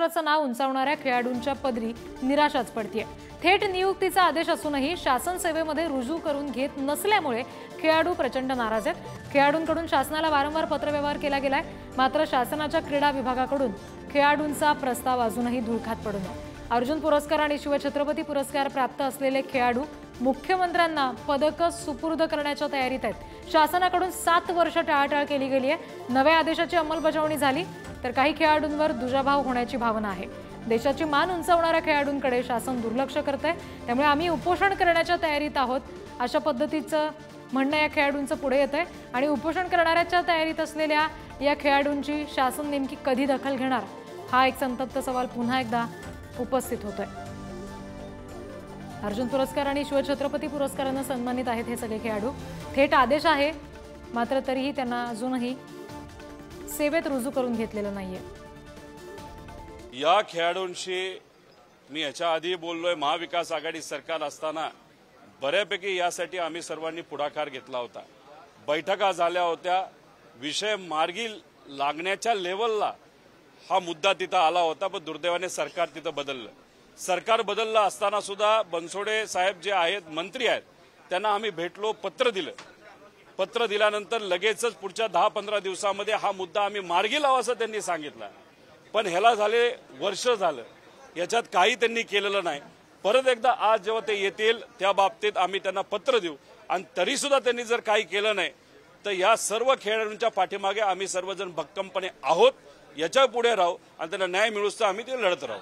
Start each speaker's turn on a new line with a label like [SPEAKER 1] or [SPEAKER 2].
[SPEAKER 1] महाराष्ट्राचं नाव उंचावणाऱ्या खेळाडूंच्या पदरी निराशाच पडतेय। थेट नियुक्तीचा आदेश असूनही शासन सेवेमध्ये रुजू करून घेत नसल्यामुळे खेळाडू प्रचंड नाराज आहेत। खेळाडूंकडून शासनाला वारंवार पत्रव्यवहार केला गेलाय, मात्र शासनाच्या क्रीडा विभागाकडून खेळाडूंचा प्रस्ताव अजूनही धुळखात पडून आहे। अर्जुन पुरस्कार आणि शिवछत्रपती पुरस्कार प्राप्त असलेले खेळाडू मुख्यमंत्र्यांना पदक सुपूर्द करण्याच्या तयारीत आहेत। शासनाकडून 7 वर्ष टाळाटाळ केली गेली आहे। नव्या आदेशाची अंमलबजावणी झाली तर काही खेळाडूंवर दुजाभाव होण्याची भावना आहे। देशाची मान उंचावणाऱ्या खेळाडूंकडे शासन दुर्लक्ष करतंय, त्यामुळे आम्ही उपोषण करण्याच्या तयारीत आहोत, अशा पद्धतीचं म्हणणं या खेळाडूंचं पुढे येतंय। आणि उपोषण करण्याच्या तयारीत असलेल्या या खेळाडूंची शासन नेमकी कधी दखल घेणार, हा एक संतप्त सवाल पुन्हा एकदा उपस्थित होतोय। अर्जुन पुरस्कार आणि शिवछत्रपती पुरस्काराने सन्मानित आहेत हे सगळे खेळाडू। थेट आदेश आहे, मात्र तरीही त्यांना अजूनही सेवेत रुजू करून घेतलेलं नाहीये।
[SPEAKER 2] या खेळाडूंशी मी याच्या आधी बोललोय। महाविकास आघाडी सरकार असताना बऱ्यापैकी यासाठी आम्ही सर्वांनी पुढाकार घेतला होता। बैठका झाल्या होत्या, विषय मार्गी लागण्याच्या लेवलला हा मुद्दा तिथं आला होता, पण दुर्दैवाने सरकार तिथं बदललं। सरकार बदललं असताना सुद्धा बनसोडे साहेब जे आहेत, मंत्री आहेत, त्यांना आम्ही भेटलो, पत्र दिलं। पत्र दिल्यानंतर लगेचच पुढच्या 10-15 दिवसांमध्ये हा मुद्दा आम्ही मार्गी लावू असं त्यांनी सांगितलं, पण ह्याला झाले वर्ष झालं, याच्यात काही त्यांनी केलेलं नाही। परत एकदा आज जेव्हा ते येतील त्या बाबतीत आम्ही त्यांना पत्र देऊ, आणि तरी सुद्धा त्यांनी जर काही केलं नाही तर या सर्व खेळाडूंच्या पाठीमागे आम्ही सर्वजण भक्कमपणे आहोत। याच्या पुढे राहू आणि त्यांना न्याय मिळूस तर आम्ही ते लढत राहू।